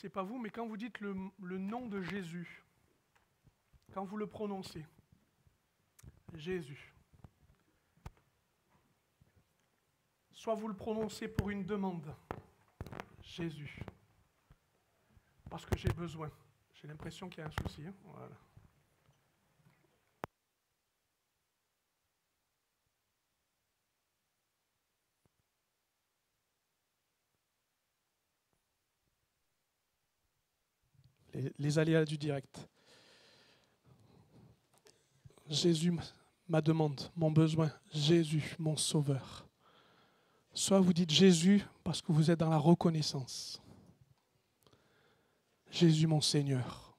sais pas vous, mais quand vous dites le nom de Jésus, quand vous le prononcez, Jésus, soit vous le prononcez pour une demande, Jésus, parce que j'ai besoin. J'ai l'impression qu'il y a un souci. Hein, voilà. Les aléas du direct. Jésus, ma demande, mon besoin, Jésus, mon sauveur. Soit vous dites Jésus parce que vous êtes dans la reconnaissance. Jésus, mon Seigneur,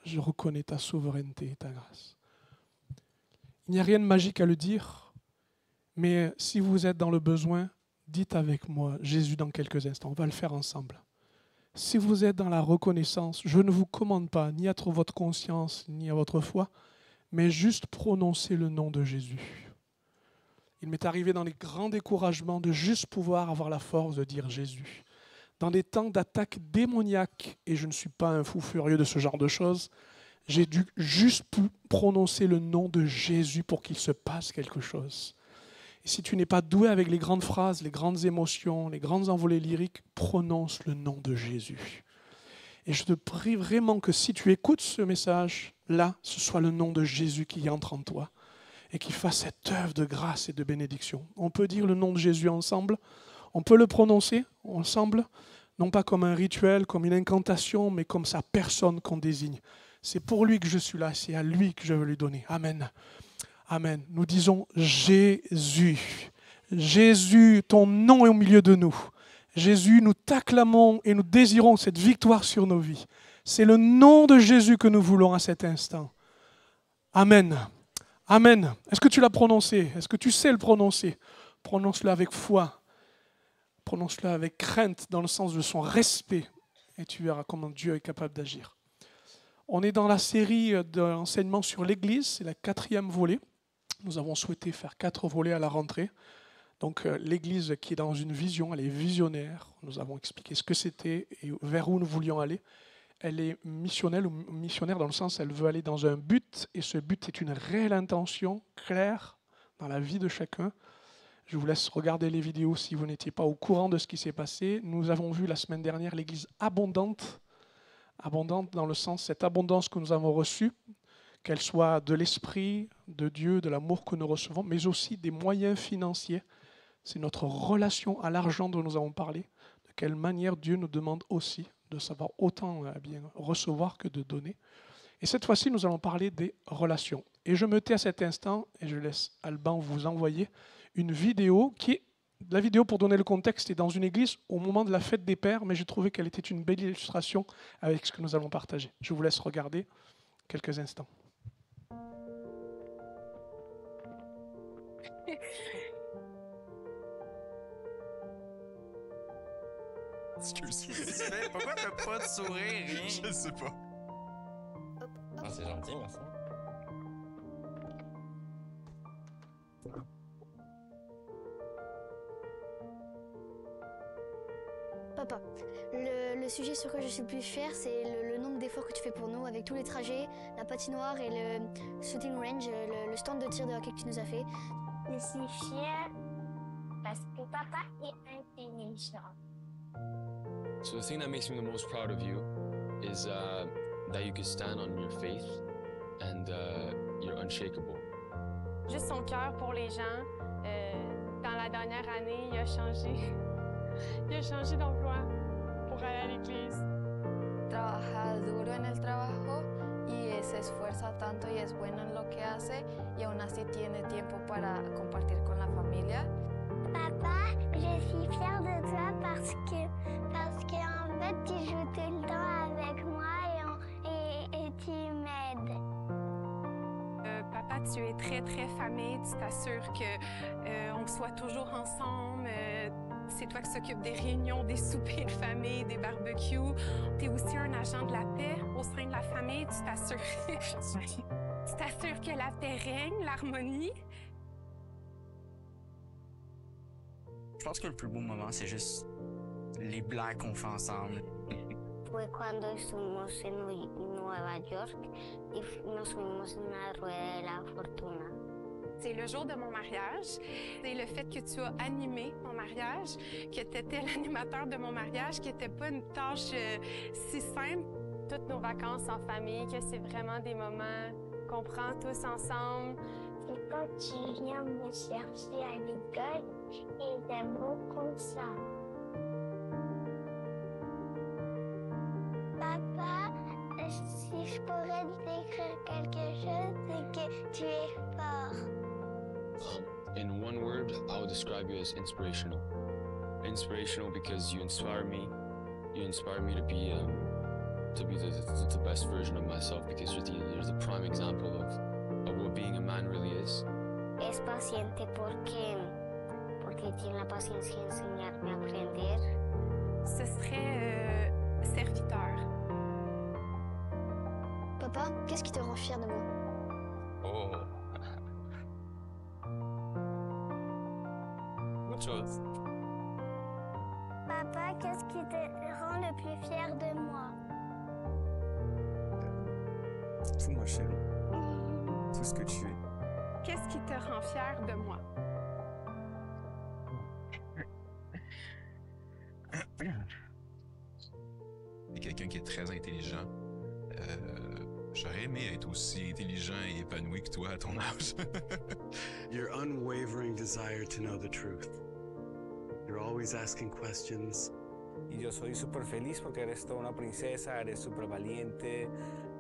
je reconnais ta souveraineté et ta grâce. Il n'y a rien de magique à le dire, mais si vous êtes dans le besoin, dites avec moi Jésus dans quelques instants. On va le faire ensemble. Si vous êtes dans la reconnaissance, je ne vous commande pas ni à votre conscience, ni à votre foi, mais juste prononcer le nom de Jésus. Il m'est arrivé dans les grands découragements de juste pouvoir avoir la force de dire Jésus. Dans des temps d'attaque démoniaque, et je ne suis pas un fou furieux de ce genre de choses, j'ai dû juste prononcer le nom de Jésus pour qu'il se passe quelque chose. Et si tu n'es pas doué avec les grandes phrases, les grandes émotions, les grandes envolées lyriques, prononce le nom de Jésus. Et je te prie vraiment que si tu écoutes ce message, là, ce soit le nom de Jésus qui entre en toi et qui fasse cette œuvre de grâce et de bénédiction. On peut dire le nom de Jésus ensemble, on peut le prononcer ensemble, non pas comme un rituel, comme une incantation, mais comme sa personne qu'on désigne. C'est pour lui que je suis là, c'est à lui que je veux lui donner. Amen. Amen. Nous disons Jésus. Jésus, ton nom est au milieu de nous. Jésus, nous t'acclamons et nous désirons cette victoire sur nos vies. C'est le nom de Jésus que nous voulons à cet instant. Amen. Amen. Est-ce que tu l'as prononcé? Est-ce que tu sais le prononcer? Prononce-le avec foi. Prononce-le avec crainte dans le sens de son respect. Et tu verras comment Dieu est capable d'agir. On est dans la série d'enseignements sur l'Église. C'est la 4e volet. Nous avons souhaité faire 4 volets à la rentrée. Donc l'Église qui est dans une vision, elle est visionnaire. Nous avons expliqué ce que c'était et vers où nous voulions aller. Elle est missionnelle ou missionnaire dans le sens elle veut aller dans un but et ce but est une réelle intention claire dans la vie de chacun. Je vous laisse regarder les vidéos si vous n'étiez pas au courant de ce qui s'est passé. Nous avons vu la semaine dernière l'Église abondante. Abondante dans le sens, cette abondance que nous avons reçue, qu'elle soit de l'esprit, de Dieu, de l'amour que nous recevons, mais aussi des moyens financiers. C'est notre relation à l'argent dont nous avons parlé. De quelle manière Dieu nous demande aussi de savoir autant bien recevoir que de donner. Et cette fois-ci, nous allons parler des relations. Et je me tais à cet instant, et je laisse Alban vous envoyer une vidéo qui est, la vidéo pour donner le contexte, est dans une église au moment de la fête des pères, mais j'ai trouvé qu'elle était une belle illustration avec ce que nous allons partager. Je vous laisse regarder quelques instants. Excuse. Qu'est-ce que tu fais? Pourquoi t'as pas de sourire, rien? Je sais pas. Ah, c'est gentil, merci. Papa, le sujet sur quoi je suis le plus fière, c'est le nombre d'efforts que tu fais pour nous avec tous les trajets, la patinoire et le shooting range, le stand de tir de hockey que tu nous as fait. Je suis fière parce que papa est intelligent. So the thing that makes me the most proud of you is that you can stand on your faith and you're unshakable. Juste son cœur pour les gens. Dans la dernière année, il a changé. Il a changé d'emploi pour aller à l'église. Trabaja duro en el trabajo y se esfuerza tanto y es bueno en lo que hace y aún así tiene tiempo para compartir con la familia. Papa, je suis fière de toi parce que en fait, tu joues tout le temps avec moi et tu m'aides. Papa, tu es très, très famille. Tu t'assures qu'on soit toujours ensemble. C'est toi qui s'occupe des réunions, des soupers de famille, des barbecues. Tu es aussi un agent de la paix au sein de la famille. Tu t'assures que la paix règne, l'harmonie. Je pense que le plus beau moment, c'est juste les blagues qu'on fait ensemble. fue cuando estuvimos en Nueva York y nos fuimos en una rueda de la fortuna. C'est le jour de mon mariage. C'est le fait que tu as animé mon mariage, que tu étais l'animateur de mon mariage, qui n'était pas une tâche si simple. Toutes nos vacances en famille, que c'est vraiment des moments qu'on prend tous ensemble. C'est quand tu viens me chercher à l'école et j'aime beaucoup ça. Papa, si je pourrais te décrire quelque chose, c'est que tu es fort. In one word, I would describe you as inspirational. Inspirational because you inspire me. You inspire me to be the best version of myself, because you're the prime example of what being a man really is. Es paciente porque tiene la paciencia de enseñarme a aprender. Ce serait serviteur. Papa, qu'est-ce qui te rend fier de moi? Oh. Autre chose. Papa, qu'est-ce qui te rend le plus fier de moi? Tout, ma chérie. Tout ce que tu es. Qu'est-ce qui te rend fier de moi? T'es quelqu'un qui est très intelligent. J'aurais aimé être aussi intelligent et épanoui que toi à ton âge. Your unwavering desire to know the truth. You're always asking questions. Y yo soy súper feliz porque eres toda una princesa, eres súper valiente,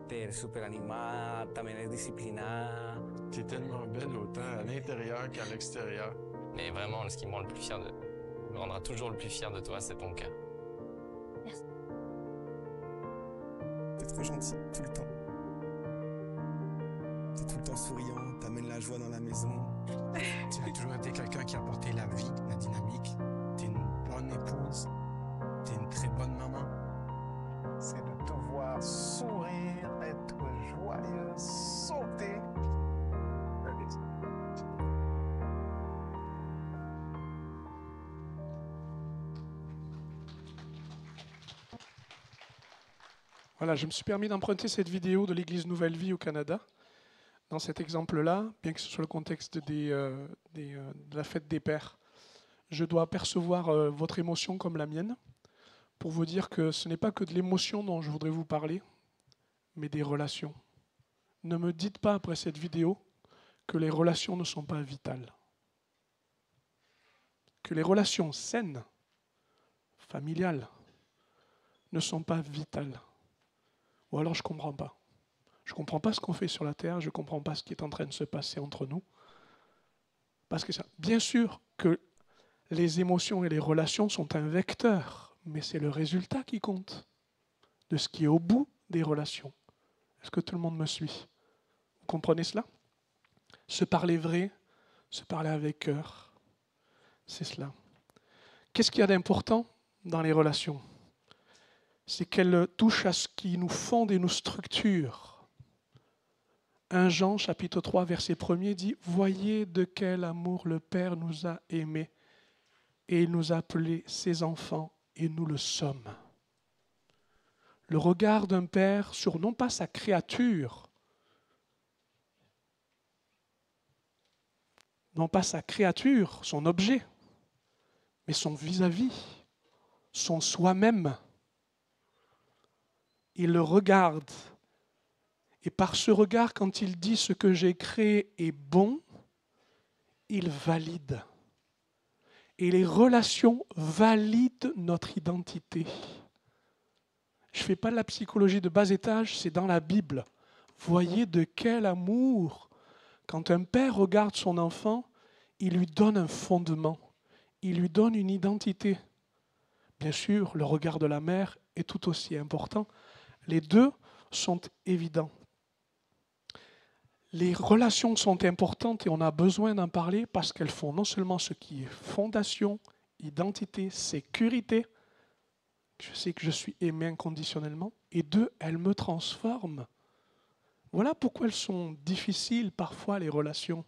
eres súper animada, también eres disciplinada. T'es tellement belle autant à l'intérieur qu'à l'extérieur. Mais vraiment, ce qui me rend le plus fier me rendra toujours le plus fier de toi, c'est ton cœur. Merci. T'es trop gentil, tout le temps. T'es tout le temps souriant, t'amènes la joie dans la maison. Tu as toujours été quelqu'un qui a apporté la vie, la dynamique. T'es une bonne épouse. T'es une très bonne maman. C'est de te voir sourire, être joyeux, sauter. Voilà, je me suis permis d'emprunter cette vidéo de l'Église Nouvelle Vie au Canada. Dans cet exemple-là, bien que ce soit le contexte de la fête des pères, je dois percevoir votre émotion comme la mienne pour vous dire que ce n'est pas que de l'émotion dont je voudrais vous parler, mais des relations. Ne me dites pas après cette vidéo que les relations ne sont pas vitales. Que les relations saines, familiales, ne sont pas vitales. Ou alors je ne comprends pas. Je ne comprends pas ce qu'on fait sur la terre, je ne comprends pas ce qui est en train de se passer entre nous. Parce que ça, bien sûr que les émotions et les relations sont un vecteur, mais c'est le résultat qui compte, de ce qui est au bout des relations. Est-ce que tout le monde me suit? Vous comprenez cela? Se parler vrai, se parler avec cœur, c'est cela. Qu'est-ce qu'il y a d'important dans les relations? C'est qu'elles touchent à ce qui nous fonde et nous structure. 1 Jean, chapitre 3, verset 1er dit « Voyez de quel amour le Père nous a aimés, et il nous a appelés ses enfants, et nous le sommes. » Le regard d'un père sur non pas sa créature, non pas sa créature, son objet, mais son vis-à-vis, son soi-même. Il le regarde. Et par ce regard, quand il dit « ce que j'ai créé est bon », il valide. Et les relations valident notre identité. Je ne fais pas de la psychologie de bas étage, c'est dans la Bible. Voyez de quel amour. Quand un père regarde son enfant, il lui donne un fondement, il lui donne une identité. Bien sûr, le regard de la mère est tout aussi important. Les deux sont évidents. Les relations sont importantes et on a besoin d'en parler parce qu'elles font non seulement ce qui est fondation, identité, sécurité, je sais que je suis aimé inconditionnellement, et deux, elles me transforment. Voilà pourquoi elles sont difficiles parfois, les relations.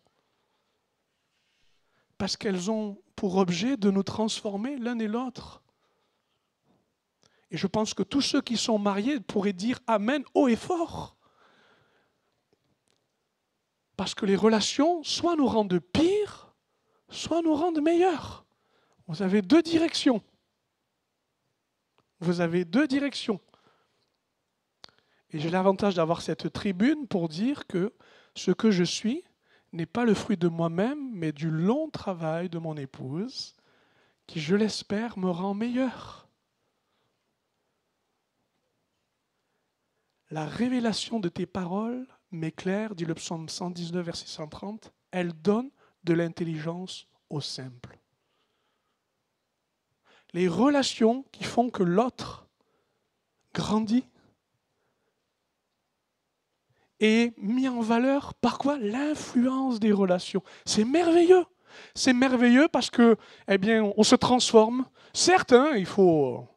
Parce qu'elles ont pour objet de nous transformer l'un et l'autre. Et je pense que tous ceux qui sont mariés pourraient dire Amen haut et fort. Parce que les relations, soit nous rendent pire, soit nous rendent meilleurs. Vous avez deux directions. Vous avez deux directions. Et j'ai l'avantage d'avoir cette tribune pour dire que ce que je suis n'est pas le fruit de moi-même, mais du long travail de mon épouse, qui, je l'espère, me rend meilleur. La révélation de tes paroles m'éclaire, dit le psaume 119, verset 130, elle donne de l'intelligence au simple. Les relations qui font que l'autre grandit est mis en valeur par quoi? L'influence des relations. C'est merveilleux. C'est merveilleux parce que, eh bien, on se transforme. Certes, hein, il faut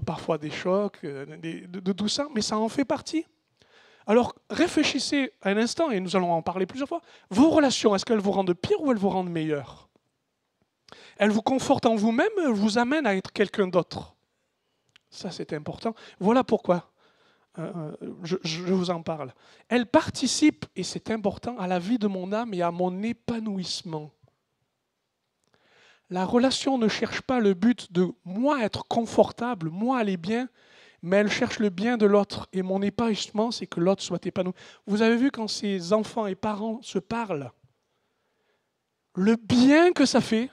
parfois des chocs, de tout ça, mais ça en fait partie. Alors, réfléchissez un instant, et nous allons en parler plusieurs fois. Vos relations, est-ce qu'elles vous rendent pire ou elles vous rendent meilleure? Elles vous confortent en vous-même, elles vous amènent à être quelqu'un d'autre. Ça, c'est important. Voilà pourquoi je vous en parle. Elles participent, et c'est important, à la vie de mon âme et à mon épanouissement. La relation ne cherche pas le but de moi être confortable, moi aller bien, mais elle cherche le bien de l'autre. Et mon épanouissement, c'est que l'autre soit épanoui. Vous avez vu quand ces enfants et parents se parlent, le bien que ça fait.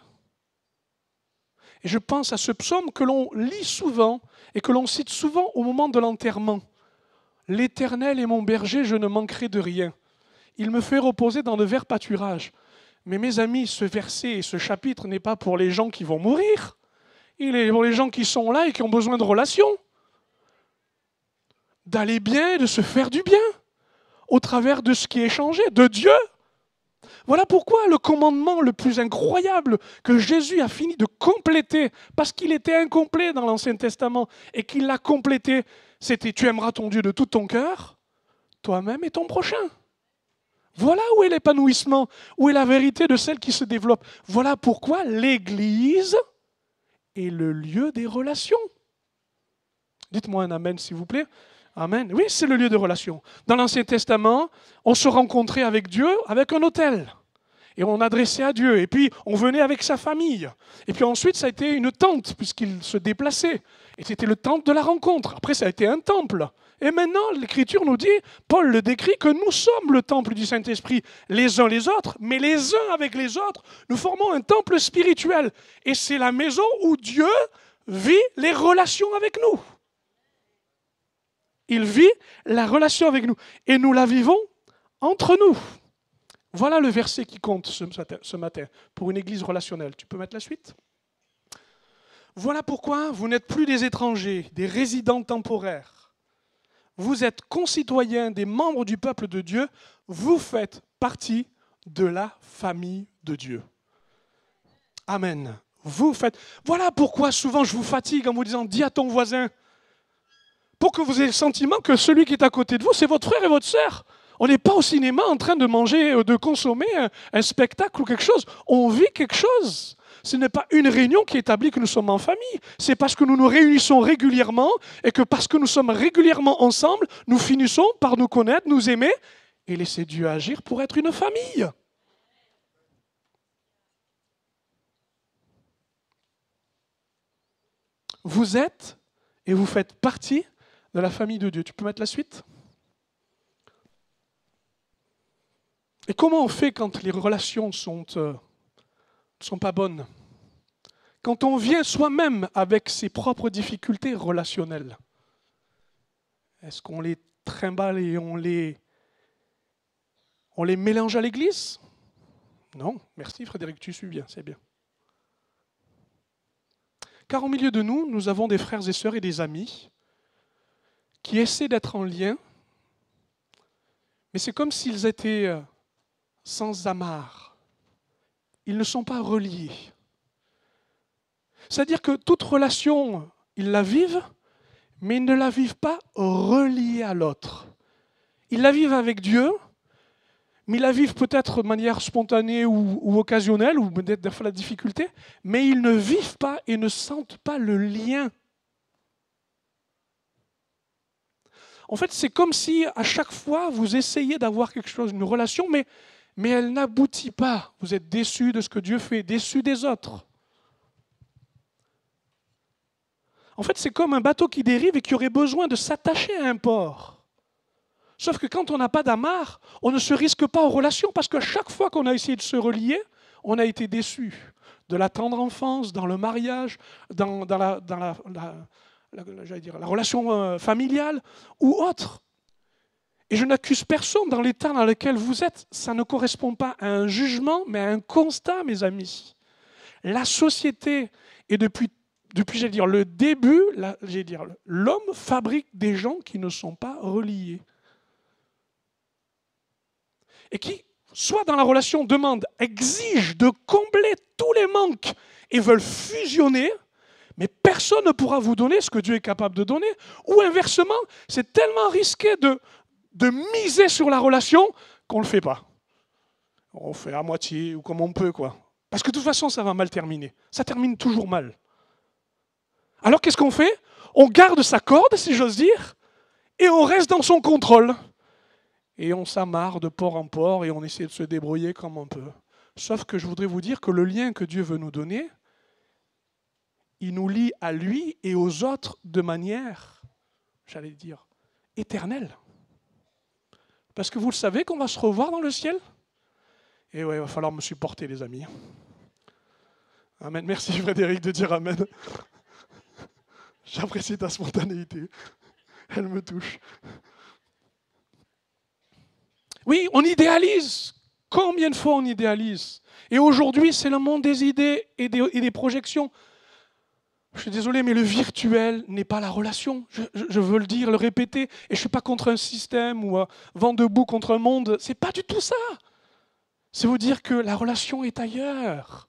Et je pense à ce psaume que l'on lit souvent et que l'on cite souvent au moment de l'enterrement. « L'Éternel est mon berger, je ne manquerai de rien. Il me fait reposer dans de verts pâturages. » Mais mes amis, ce verset et ce chapitre n'est pas pour les gens qui vont mourir. Il est pour les gens qui sont là et qui ont besoin de relations. D'aller bien et de se faire du bien au travers de ce qui est échangé, de Dieu. Voilà pourquoi le commandement le plus incroyable que Jésus a fini de compléter, parce qu'il était incomplet dans l'Ancien Testament et qu'il l'a complété, c'était « Tu aimeras ton Dieu de tout ton cœur, toi-même et ton prochain ». Voilà où est l'épanouissement, où est la vérité de celle qui se développe. Voilà pourquoi l'Église est le lieu des relations. Dites-moi un amen, s'il vous plaît. Amen. Oui, c'est le lieu de relation. Dans l'Ancien Testament, on se rencontrait avec Dieu avec un autel. Et on adressait à Dieu. Et puis, on venait avec sa famille. Et puis ensuite, ça a été une tente, puisqu'il se déplaçait. Et c'était le temple de la rencontre. Après, ça a été un temple. Et maintenant, l'Écriture nous dit, Paul le décrit, que nous sommes le temple du Saint-Esprit, les uns les autres, mais les uns avec les autres, nous formons un temple spirituel. Et c'est la maison où Dieu vit les relations avec nous. Il vit la relation avec nous. Et nous la vivons entre nous. Voilà le verset qui compte ce matin pour une église relationnelle. Tu peux mettre la suite ? Voilà pourquoi vous n'êtes plus des étrangers, des résidents temporaires. Vous êtes concitoyens des membres du peuple de Dieu. Vous faites partie de la famille de Dieu. Amen. Vous faites. Voilà pourquoi souvent je vous fatigue en vous disant, dis à ton voisin, pour que vous ayez le sentiment que celui qui est à côté de vous, c'est votre frère et votre sœur. On n'est pas au cinéma en train de manger, de consommer un spectacle ou quelque chose. On vit quelque chose. Ce n'est pas une réunion qui établit que nous sommes en famille. C'est parce que nous nous réunissons régulièrement et que parce que nous sommes régulièrement ensemble, nous finissons par nous connaître, nous aimer et laisser Dieu agir pour être une famille. Vous êtes et vous faites partie de la famille de Dieu. Tu peux mettre la suite ? Et comment on fait quand les relations sont pas bonnes ? Quand on vient soi-même avec ses propres difficultés relationnelles, est-ce qu'on les trimballe et on les mélange à l'église ? Non, merci Frédéric, tu suis bien, c'est bien. Car au milieu de nous, nous avons des frères et sœurs et des amis qui essaient d'être en lien, mais c'est comme s'ils étaient sans amarre. Ils ne sont pas reliés. C'est-à-dire que toute relation, ils la vivent, mais ils ne la vivent pas reliés à l'autre. Ils la vivent avec Dieu, mais ils la vivent peut-être de manière spontanée ou occasionnelle, ou peut-être des fois la difficulté, mais ils ne vivent pas et ne sentent pas le lien. En fait, c'est comme si à chaque fois, vous essayez d'avoir quelque chose, une relation, mais elle n'aboutit pas. Vous êtes déçu de ce que Dieu fait, déçu des autres. En fait, c'est comme un bateau qui dérive et qui aurait besoin de s'attacher à un port. Sauf que quand on n'a pas d'amarre, on ne se risque pas aux relations parce qu'à chaque fois qu'on a essayé de se relier, on a été déçu. De la tendre enfance, dans le mariage, dans la relation familiale ou autre. Et je n'accuse personne dans l'état dans lequel vous êtes. Ça ne correspond pas à un jugement, mais à un constat, mes amis. La société, et depuis le début, l'homme fabrique des gens qui ne sont pas reliés. Et qui, soit dans la relation, exigent de combler tous les manques et veulent fusionner, mais personne ne pourra vous donner ce que Dieu est capable de donner. Ou inversement, c'est tellement risqué de miser sur la relation qu'on ne le fait pas. On fait à moitié ou comme on peut, quoi. Parce que de toute façon, ça va mal terminer. Ça termine toujours mal. Alors qu'est-ce qu'on fait? On garde sa corde, si j'ose dire, et on reste dans son contrôle. Et on s'amarre de port en port et on essaie de se débrouiller comme on peut. Sauf que je voudrais vous dire que le lien que Dieu veut nous donner, il nous lie à lui et aux autres de manière, éternelle. Parce que vous le savez qu'on va se revoir dans le ciel? Et ouais, il va falloir me supporter, les amis. Amen. Merci Frédéric de dire amen. J'apprécie ta spontanéité. Elle me touche. Oui, on idéalise. Combien de fois on idéalise? Et aujourd'hui, c'est le monde des idées et des projections. Je suis désolé, mais le virtuel n'est pas la relation. Je veux le dire, le répéter. Et je ne suis pas contre un système ou vent debout contre un monde. Ce n'est pas du tout ça. C'est vous dire que la relation est ailleurs.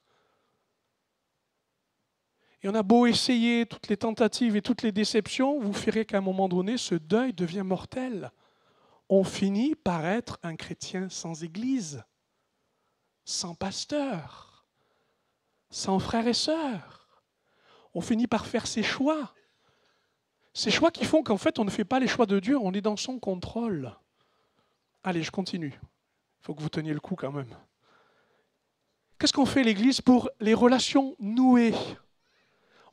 Et on a beau essayer toutes les tentatives et toutes les déceptions, vous verrez qu'à un moment donné, ce deuil devient mortel. On finit par être un chrétien sans église, sans pasteur, sans frères et sœurs. On finit par faire ses choix. Ces choix qui font qu'en fait, on ne fait pas les choix de Dieu, on est dans son contrôle. Allez, je continue. Il faut que vous teniez le coup quand même. Qu'est-ce qu'on fait l'Église pour les relations nouées?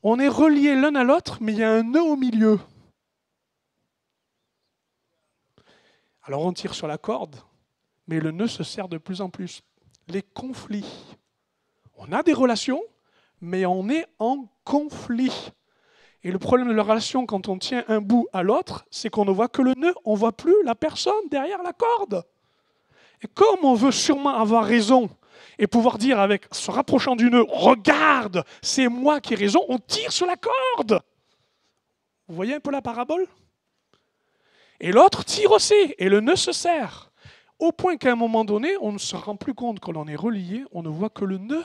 On est reliés l'un à l'autre, mais il y a un nœud au milieu. Alors on tire sur la corde, mais le nœud se serre de plus en plus. Les conflits. On a des relations, mais on est en conflit. Et le problème de la relation, quand on tient un bout à l'autre, c'est qu'on ne voit que le nœud, on ne voit plus la personne derrière la corde. Et comme on veut sûrement avoir raison et pouvoir dire avec se rapprochant du nœud, regarde, c'est moi qui ai raison, on tire sur la corde. Vous voyez un peu la parabole? Et l'autre tire aussi, et le nœud se serre. Au point qu'à un moment donné, on ne se rend plus compte que l'on est relié, on ne voit que le nœud.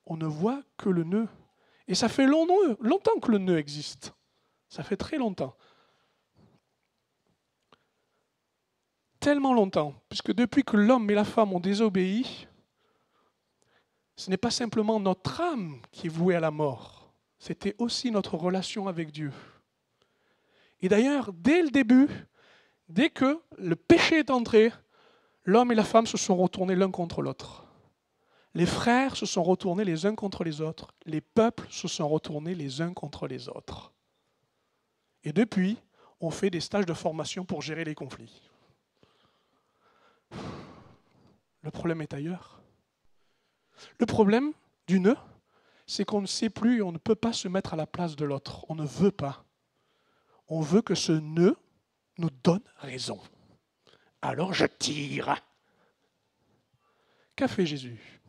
On ne voit que le nœud. Et ça fait longtemps que le nœud existe. Ça fait très longtemps. Tellement longtemps, puisque depuis que l'homme et la femme ont désobéi, ce n'est pas simplement notre âme qui est vouée à la mort, c'était aussi notre relation avec Dieu. Et d'ailleurs, dès le début, dès que le péché est entré, l'homme et la femme se sont retournés l'un contre l'autre. Les frères se sont retournés les uns contre les autres. Les peuples se sont retournés les uns contre les autres. Et depuis, on fait des stages de formation pour gérer les conflits. Le problème est ailleurs. Le problème du nœud, c'est qu'on ne sait plus et on ne peut pas se mettre à la place de l'autre. On ne veut pas. On veut que ce nœud nous donne raison. Alors je tire. Qu'a fait Jésus?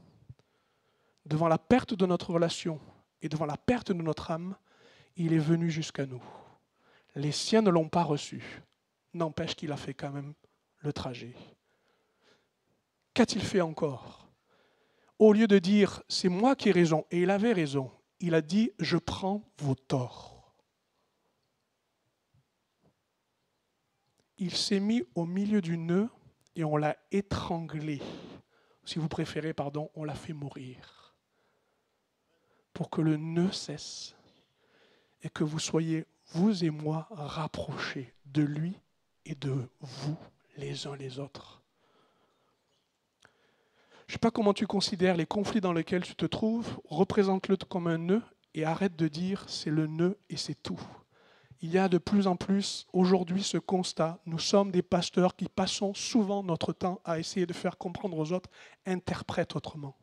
Devant la perte de notre relation et devant la perte de notre âme, il est venu jusqu'à nous. Les siens ne l'ont pas reçu. N'empêche qu'il a fait quand même le trajet. Qu'a-t-il fait encore? Au lieu de dire « c'est moi qui ai raison », et il avait raison, il a dit « je prends vos torts ». Il s'est mis au milieu du nœud et on l'a étranglé. Si vous préférez, on l'a fait mourir. Pour que le nœud cesse et que vous soyez vous et moi, rapprocher de lui et de vous les uns les autres. Je ne sais pas comment tu considères les conflits dans lesquels tu te trouves, représente-le comme un nœud et arrête de dire c'est le nœud et c'est tout. Il y a de plus en plus aujourd'hui ce constat, nous sommes des pasteurs qui passons souvent notre temps à essayer de faire comprendre aux autres, interprète autrement.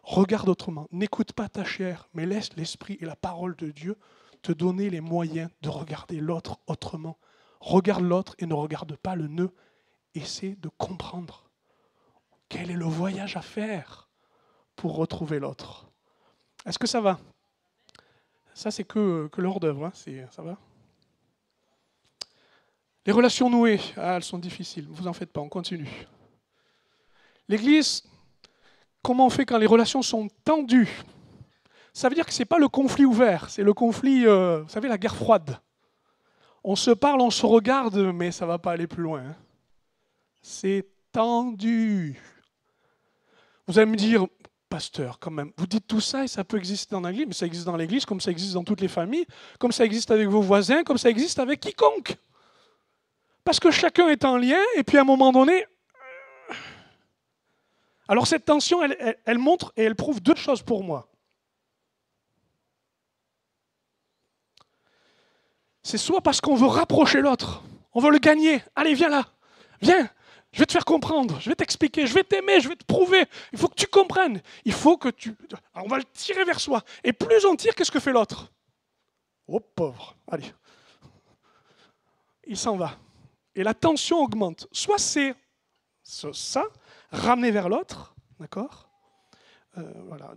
Regarde autrement, n'écoute pas ta chair, mais laisse l'esprit et la parole de Dieu te donner les moyens de regarder l'autre autrement. Regarde l'autre et ne regarde pas le nœud. Essaie de comprendre quel est le voyage à faire pour retrouver l'autre. Est-ce que ça va? Ça, c'est que l'hors d'œuvre, hein. Ça va? Les relations nouées, elles sont difficiles. Ne vous en faites pas, on continue. L'Église, comment on fait quand les relations sont tendues? Ça veut dire que ce n'est pas le conflit ouvert, c'est le conflit, vous savez, la guerre froide. On se parle, on se regarde, mais ça ne va pas aller plus loin. Hein. C'est tendu. Vous allez me dire, pasteur, quand même, vous dites tout ça et ça peut exister dans l'Église, mais ça existe dans l'Église comme ça existe dans toutes les familles, comme ça existe avec vos voisins, comme ça existe avec quiconque. Parce que chacun est en lien et puis à un moment donné... Alors cette tension, elle montre et elle prouve deux choses pour moi. C'est soit parce qu'on veut rapprocher l'autre, on veut le gagner. Allez, viens là, viens, je vais te faire comprendre, je vais t'expliquer, je vais t'aimer, je vais te prouver. Il faut que tu comprennes, il faut que tu... Alors on va le tirer vers soi. Et plus on tire, qu'est-ce que fait l'autre? Oh pauvre, allez. Il s'en va. Et la tension augmente. Soit c'est ça, ramener vers l'autre, d'accord, voilà,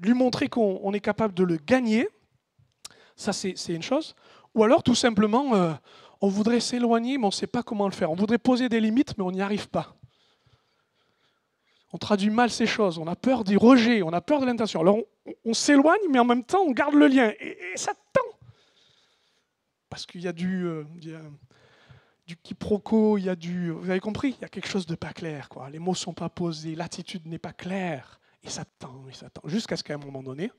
lui montrer qu'on est capable de le gagner, ça c'est une chose. Ou alors tout simplement, on voudrait s'éloigner, mais on ne sait pas comment le faire. On voudrait poser des limites, mais on n'y arrive pas. On traduit mal ces choses, on a peur du rejet, on a peur de l'intention. Alors on s'éloigne, mais en même temps on garde le lien. Et ça tend. Parce qu'il y a du quiproquo, il y a du... Vous avez compris? Il y a quelque chose de pas clair, quoi. Les mots ne sont pas posés, l'attitude n'est pas claire. Et ça tend, jusqu'à ce qu'à un moment donné...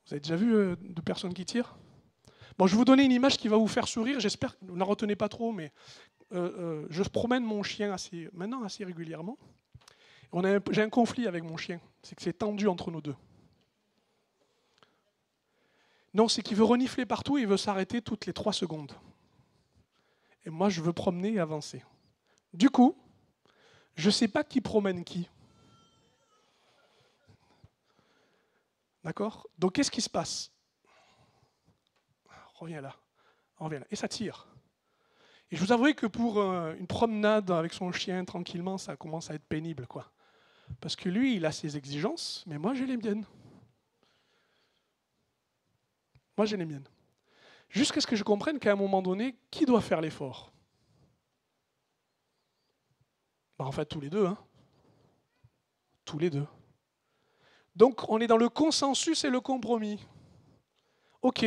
Vous avez déjà vu de personnes qui tirent? Bon, je vais vous donner une image qui va vous faire sourire, j'espère que vous n'en retenez pas trop, mais je promène mon chien maintenant assez régulièrement. J'ai un conflit avec mon chien, c'est que c'est tendu entre nous deux. Non, c'est qu'il veut renifler partout et il veut s'arrêter toutes les 3 secondes. Et moi, je veux promener et avancer. Du coup, je ne sais pas qui promène qui. D'accord? Donc, qu'est-ce qui se passe? Reviens là. Et ça tire. Et je vous avoue que pour une promenade avec son chien, tranquillement, ça commence à être pénible, quoi. Parce que lui, il a ses exigences, mais moi, j'ai les miennes. Moi, j'ai les miennes. Jusqu'à ce que je comprenne qu'à un moment donné, qui doit faire l'effort? En fait, tous les deux. Hein. Tous les deux. Donc, on est dans le consensus et le compromis. Ok,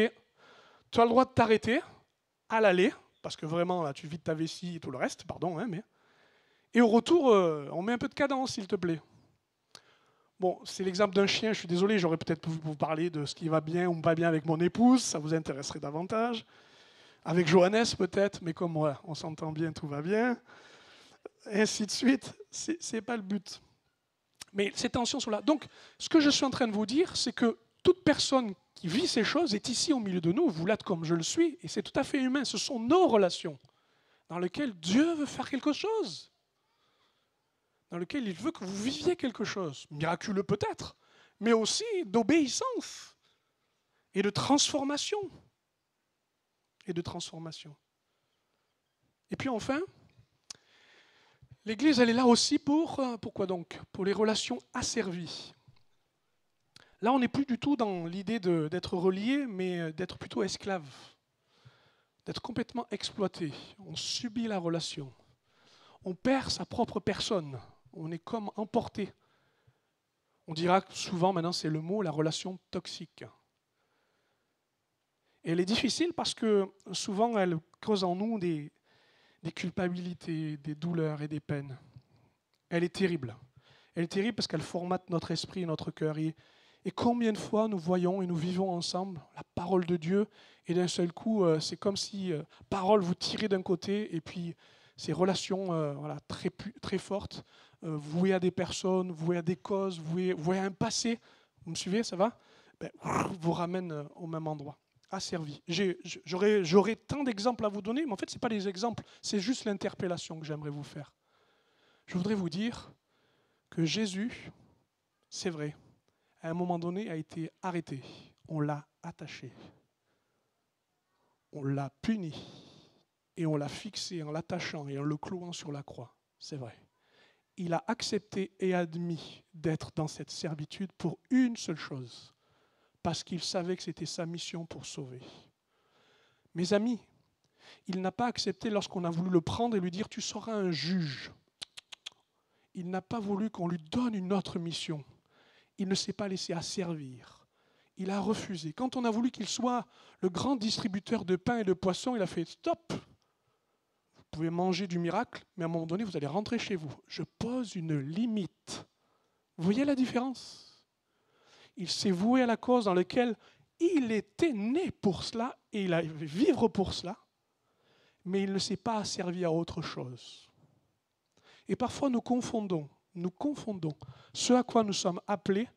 tu as le droit de t'arrêter à l'aller, parce que vraiment, là, tu vides ta vessie et tout le reste, pardon, hein, mais... Et au retour, on met un peu de cadence, s'il te plaît. Bon, c'est l'exemple d'un chien, je suis désolé, j'aurais peut-être pu vous parler de ce qui va bien ou pas bien avec mon épouse, ça vous intéresserait davantage. Avec Johannes, peut-être, mais comme moi, on s'entend bien, tout va bien. Et ainsi de suite, c'est pas le but. Mais ces tensions sont là. Donc, ce que je suis en train de vous dire, c'est que toute personne qui vit ces choses est ici au milieu de nous, vous l'êtes comme je le suis, et c'est tout à fait humain. Ce sont nos relations dans lesquelles Dieu veut faire quelque chose, dans lesquelles il veut que vous viviez quelque chose, miraculeux peut-être, mais aussi d'obéissance et de transformation. Et puis enfin, l'Église, elle est là aussi pourquoi donc? Pour les relations asservies. Là, on n'est plus du tout dans l'idée d'être relié, mais d'être plutôt esclave, d'être complètement exploité. On subit la relation. On perd sa propre personne. On est comme emporté. On dira souvent, maintenant c'est le mot, la relation toxique. Et elle est difficile parce que souvent, elle cause en nous des culpabilités, des douleurs et des peines. Elle est terrible. Elle est terrible parce qu'elle formate notre esprit et notre cœur. Et Et combien de fois nous voyons et nous vivons ensemble la parole de Dieu, et d'un seul coup, c'est comme si parole vous tirez d'un côté, et puis ces relations très fortes, vouées à des personnes, vouées à des causes, vouées à un passé, vous me suivez, ça va? Vous ramènent au même endroit, asservis. J'aurais tant d'exemples à vous donner, mais en fait, ce n'est pas les exemples, c'est juste l'interpellation que j'aimerais vous faire. Je voudrais vous dire que Jésus, c'est vrai, à un moment donné, a été arrêté. On l'a attaché. On l'a puni. Et on l'a fixé en l'attachant et en le clouant sur la croix. C'est vrai. Il a accepté et admis d'être dans cette servitude pour une seule chose. Parce qu'il savait que c'était sa mission pour sauver. Mes amis, il n'a pas accepté lorsqu'on a voulu le prendre et lui dire « tu seras un juge ». Il n'a pas voulu qu'on lui donne une autre mission. Il ne s'est pas laissé asservir. Il a refusé. Quand on a voulu qu'il soit le grand distributeur de pain et de poissons, il a fait « stop ». Vous pouvez manger du miracle, mais à un moment donné, vous allez rentrer chez vous. Je pose une limite. Vous voyez la différence? Il s'est voué à la cause dans laquelle il était né pour cela et il allait vivre pour cela, mais il ne s'est pas asservi à autre chose. Et parfois nous confondons ce à quoi nous sommes appelés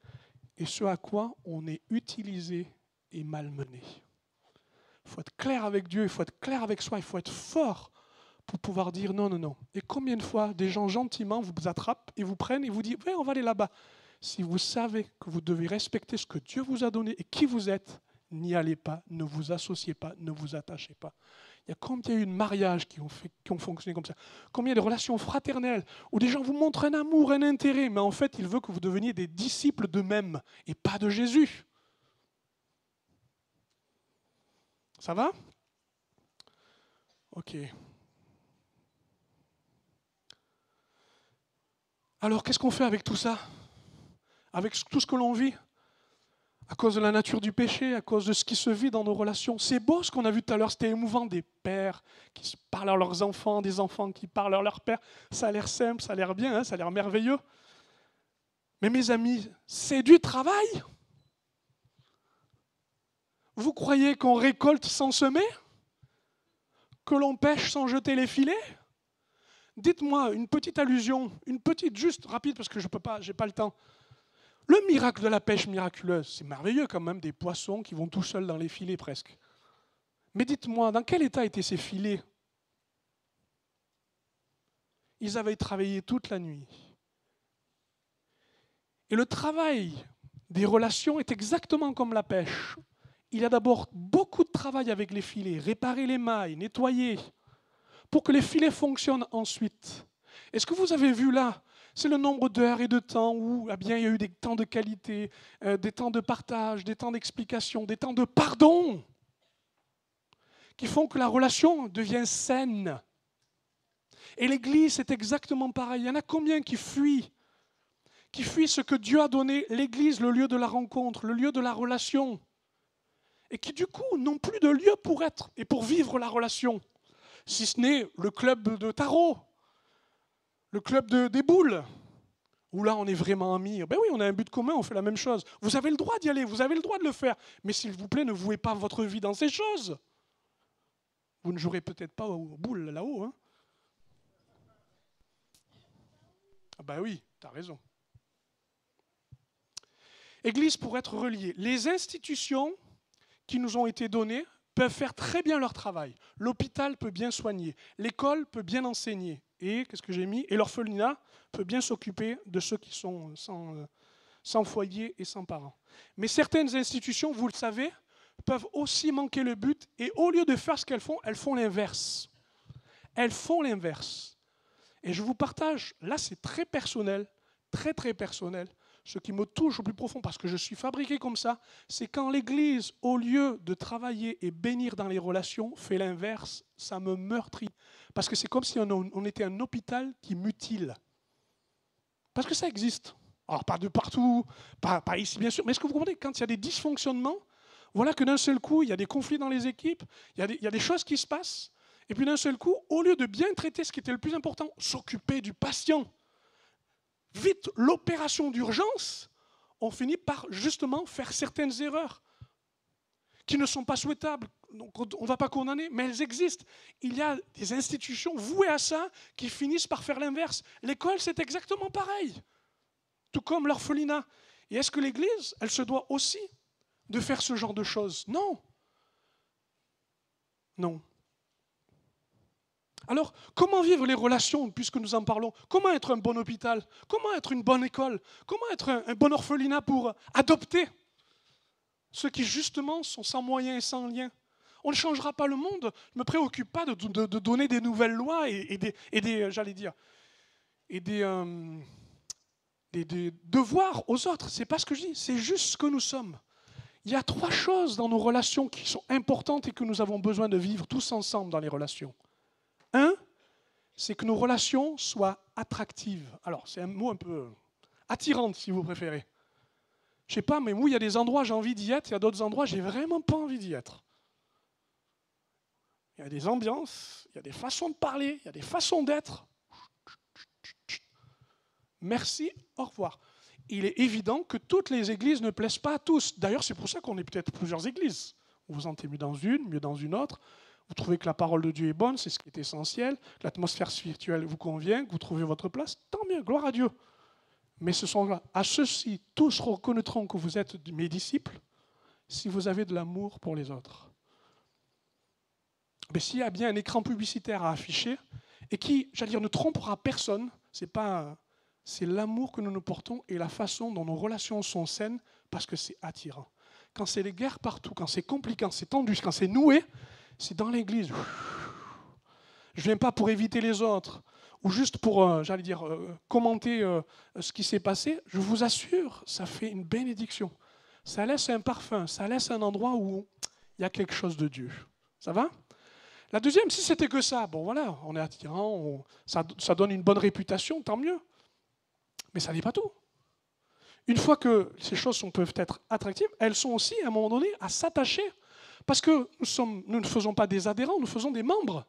et ce à quoi on est utilisé et malmené. Il faut être clair avec Dieu, il faut être clair avec soi, il faut être fort pour pouvoir dire non, non, non. Et combien de fois des gens gentiment vous attrapent et vous prennent et vous disent « ouais, on va aller là-bas ». Si vous savez que vous devez respecter ce que Dieu vous a donné et qui vous êtes, n'y allez pas, ne vous associez pas, ne vous attachez pas. Il y a combien eu de mariages qui ont fonctionné comme ça? Combien de relations fraternelles où des gens vous montrent un amour, un intérêt, mais en fait, il veut que vous deveniez des disciples d'eux-mêmes et pas de Jésus. Ça va? Ok. Alors, qu'est-ce qu'on fait avec tout ça? Avec tout ce que l'on vit? À cause de la nature du péché, à cause de ce qui se vit dans nos relations. C'est beau ce qu'on a vu tout à l'heure, c'était émouvant, des pères qui parlent à leurs enfants, des enfants qui parlent à leurs pères. Ça a l'air simple, ça a l'air bien, ça a l'air merveilleux. Mais mes amis, c'est du travail. Vous croyez qu'on récolte sans semer? Que l'on pêche sans jeter les filets? Dites-moi une petite allusion, une petite juste rapide parce que je peux pas, j'ai pas le temps. Le miracle de la pêche miraculeuse, c'est merveilleux quand même, des poissons qui vont tout seuls dans les filets presque. Mais dites-moi, dans quel état étaient ces filets? Ils avaient travaillé toute la nuit. Et le travail des relations est exactement comme la pêche. Il y a d'abord beaucoup de travail avec les filets, réparer les mailles, nettoyer, pour que les filets fonctionnent ensuite. Et ce que vous avez vu là, c'est le nombre d'heures et de temps où il y a eu des temps de qualité, des temps de partage, des temps d'explication, des temps de pardon, qui font que la relation devient saine. Et l'Église, c'est exactement pareil. Il y en a combien qui fuient ce que Dieu a donné, l'Église, le lieu de la rencontre, le lieu de la relation, et qui du coup n'ont plus de lieu pour être et pour vivre la relation, si ce n'est le club de tarot, le club des boules, où là on est vraiment amis. Ben oui, on a un but commun, on fait la même chose. Vous avez le droit d'y aller, vous avez le droit de le faire, mais s'il vous plaît, ne vouez pas votre vie dans ces choses. Vous ne jouerez peut-être pas aux boules là-haut. Hein? Ah ben oui, tu as raison. Église pour être reliée. Les institutions qui nous ont été données peuvent faire très bien leur travail. L'hôpital peut bien soigner, l'école peut bien enseigner. Et, qu'est-ce que j'ai mis? Et l'orphelinat peut bien s'occuper de ceux qui sont sans foyer et sans parents. Mais certaines institutions, vous le savez, peuvent aussi manquer le but et au lieu de faire ce qu'elles font l'inverse. Elles font l'inverse. Et je vous partage, là c'est très personnel, très très personnel, ce qui me touche au plus profond parce que je suis fabriqué comme ça, c'est quand l'Église, au lieu de travailler et bénir dans les relations, fait l'inverse, ça me meurtrit. Parce que c'est comme si on était un hôpital qui mutile. Parce que ça existe. Alors pas de partout, pas ici bien sûr, mais est-ce que vous comprenez, quand il y a des dysfonctionnements, voilà que d'un seul coup, il y a des conflits dans les équipes, il y a des choses qui se passent, et puis d'un seul coup, au lieu de bien traiter ce qui était le plus important, s'occuper du patient, vite l'opération d'urgence, on finit par justement faire certaines erreurs qui ne sont pas souhaitables. Donc on ne va pas condamner, mais elles existent. Il y a des institutions vouées à ça qui finissent par faire l'inverse. L'école, c'est exactement pareil, tout comme l'orphelinat. Et est-ce que l'Église, elle se doit aussi de faire ce genre de choses? Non. Non. Alors, comment vivre les relations, puisque nous en parlons? Comment être un bon hôpital? Comment être une bonne école? Comment être un bon orphelinat pour adopter ceux qui, justement, sont sans moyens et sans liens? On ne changera pas le monde. Je ne me préoccupe pas de donner des nouvelles lois et des devoirs aux autres. Ce n'est pas ce que je dis, c'est juste ce que nous sommes. Il y a 3 choses dans nos relations qui sont importantes et que nous avons besoin de vivre tous ensemble dans les relations. 1, c'est que nos relations soient attractives. Alors, c'est un mot un peu attirante, si vous préférez. Je ne sais pas, mais moi, il y a des endroits, j'ai envie d'y être, il y a d'autres endroits, j'ai vraiment pas envie d'y être. Il y a des ambiances, il y a des façons de parler, il y a des façons d'être. Merci, au revoir. Il est évident que toutes les églises ne plaisent pas à tous. D'ailleurs, c'est pour ça qu'on est peut-être plusieurs églises. Vous vous sentez mieux dans une autre. Vous trouvez que la parole de Dieu est bonne, c'est ce qui est essentiel. Que l'atmosphère spirituelle vous convient, que vous trouvez votre place. Tant mieux, gloire à Dieu. Mais ce sont là, à ceux-ci, tous reconnaîtront que vous êtes mes disciples si vous avez de l'amour pour les autres. Mais s'il y a bien un écran publicitaire à afficher et qui, j'allais dire, ne trompera personne, c'est l'amour que nous nous portons et la façon dont nos relations sont saines parce que c'est attirant. Quand c'est les guerres partout, quand c'est compliqué, quand c'est tendu, quand c'est noué, c'est dans l'église. Je ne viens pas pour éviter les autres ou juste pour, commenter ce qui s'est passé. Je vous assure, ça fait une bénédiction. Ça laisse un parfum, ça laisse un endroit où il y a quelque chose de Dieu. Ça va ? La deuxième, si c'était que ça, bon voilà, on est attirant, ça donne une bonne réputation, tant mieux. Mais ça n'est pas tout. Une fois que ces choses peuvent être attractives, elles sont aussi, à un moment donné, à s'attacher. Parce que nous ne faisons pas des adhérents, nous faisons des membres.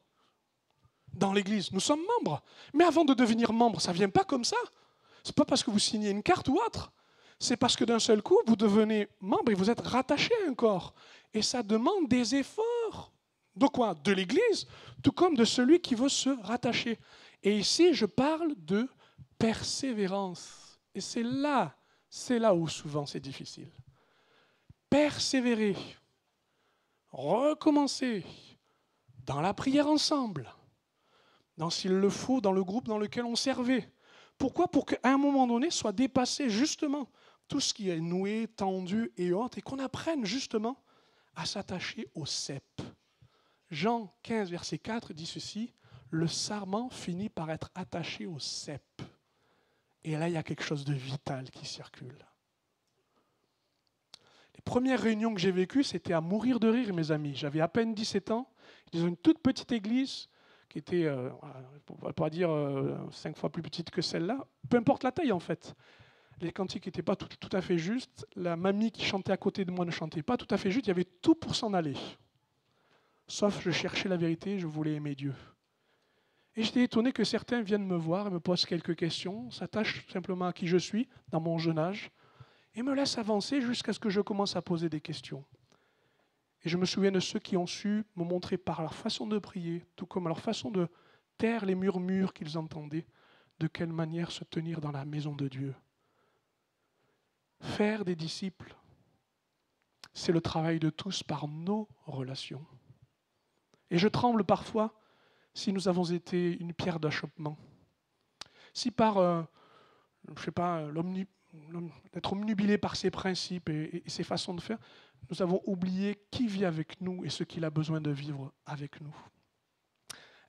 Dans l'Église, nous sommes membres. Mais avant de devenir membre, ça ne vient pas comme ça. Ce n'est pas parce que vous signez une carte ou autre. C'est parce que d'un seul coup, vous devenez membre et vous êtes rattaché à un corps. Et ça demande des efforts. De quoi? De l'Église, tout comme de celui qui veut se rattacher. Et ici, je parle de persévérance. Et c'est là où souvent c'est difficile. Persévérer, recommencer, dans la prière ensemble, s'il le faut, dans le groupe dans lequel on servait. Pourquoi? Pour qu'à un moment donné soit dépassé justement tout ce qui est noué, tendu et autres, et qu'on apprenne justement à s'attacher au cep. Jean 15, verset 4 dit ceci, « Le sarment finit par être attaché au cep. » Et là, il y a quelque chose de vital qui circule. Les premières réunions que j'ai vécues, c'était à mourir de rire, mes amis. J'avais à peine 17 ans. Ils ont une toute petite église qui était, on ne va pas dire 5 fois plus petite que celle-là. Peu importe la taille, en fait. Les cantiques n'étaient pas tout à fait justes. La mamie qui chantait à côté de moi ne chantait pas tout à fait juste. Il y avait tout pour s'en aller. Sauf je cherchais la vérité, je voulais aimer Dieu. Et j'étais étonné que certains viennent me voir et me posent quelques questions, s'attachent simplement à qui je suis, dans mon jeune âge, et me laissent avancer jusqu'à ce que je commence à poser des questions. Et je me souviens de ceux qui ont su me montrer par leur façon de prier, tout comme leur façon de taire les murmures qu'ils entendaient, de quelle manière se tenir dans la maison de Dieu. Faire des disciples, c'est le travail de tous par nos relations. Et je tremble parfois si nous avons été une pierre d'achoppement. Si par, d'être omnubilé par ses principes et ses façons de faire, nous avons oublié qui vit avec nous et ce qu'il a besoin de vivre avec nous.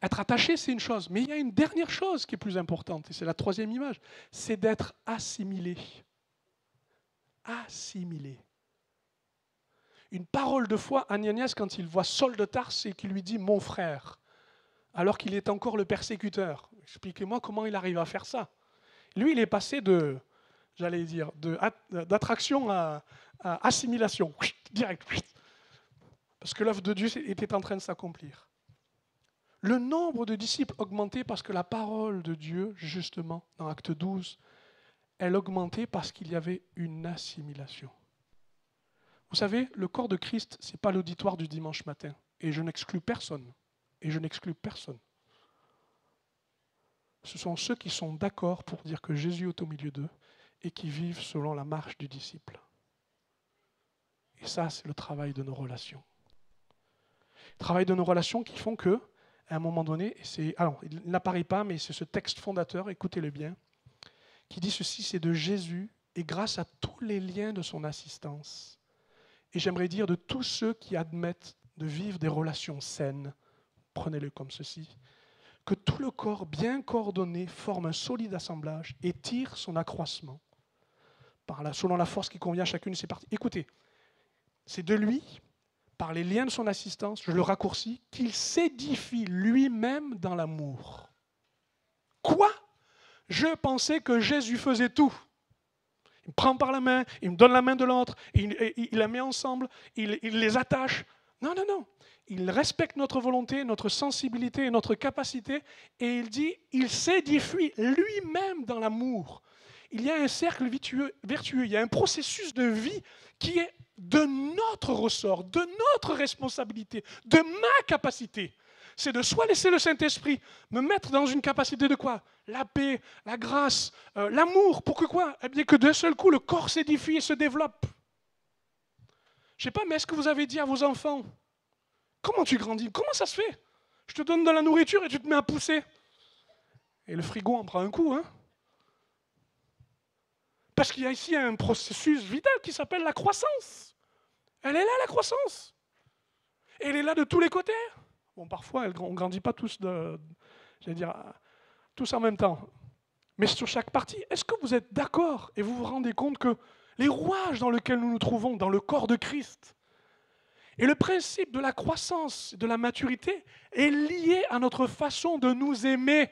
Être attaché, c'est une chose, mais il y a une dernière chose qui est plus importante, et c'est la troisième image, c'est d'être assimilé. Assimilé. Une parole de foi, Ananias, quand il voit Saul de Tarse et qu'il lui dit « mon frère », alors qu'il est encore le persécuteur. Expliquez-moi comment il arrive à faire ça. Lui, il est passé d'attraction à assimilation, direct. Parce que l'œuvre de Dieu était en train de s'accomplir. Le nombre de disciples augmentait parce que la parole de Dieu, justement, dans Acte 12, elle augmentait parce qu'il y avait une assimilation. Vous savez, le corps de Christ, ce n'est pas l'auditoire du dimanche matin. Et je n'exclus personne. Et je n'exclus personne. Ce sont ceux qui sont d'accord pour dire que Jésus est au milieu d'eux et qui vivent selon la marche du disciple. Et ça, c'est le travail de nos relations. Le travail de nos relations qui font que, à un moment donné, il n'apparaît pas, mais c'est ce texte fondateur, écoutez-le bien, qui dit ceci, c'est de Jésus et grâce à tous les liens de son assistance. Et j'aimerais dire de tous ceux qui admettent de vivre des relations saines, prenez-le comme ceci, que tout le corps bien coordonné forme un solide assemblage et tire son accroissement selon la force qui convient à chacune de ses parties. Écoutez, c'est de lui, par les liens de son assistance, je le raccourcis, qu'il s'édifie lui-même dans l'amour. Quoi? Je pensais que Jésus faisait tout. Il me prend par la main, il me donne la main de l'autre, il la met ensemble, il les attache. Non, non, non. Il respecte notre volonté, notre sensibilité et notre capacité, et il dit, il s'édifie lui-même dans l'amour. Il y a un cercle vertueux, il y a un processus de vie qui est de notre ressort, de notre responsabilité, de ma capacité. C'est de soit laisser le Saint-Esprit me mettre dans une capacité de quoi? La paix, la grâce, l'amour, pour que quoi? Eh bien que d'un seul coup, le corps s'édifie et se développe. Je ne sais pas, mais est-ce que vous avez dit à vos enfants, comment tu grandis? Comment ça se fait? Je te donne de la nourriture et tu te mets à pousser. Et le frigo en prend un coup, hein? Parce qu'il y a ici un processus vital qui s'appelle la croissance. Elle est là, la croissance. Et elle est là de tous les côtés. Bon, parfois, on ne grandit pas tous, tous en même temps. Mais sur chaque partie, est-ce que vous êtes d'accord et vous vous rendez compte que les rouages dans lesquels nous nous trouvons, dans le corps de Christ, et le principe de la croissance, de la maturité, est lié à notre façon de nous aimer.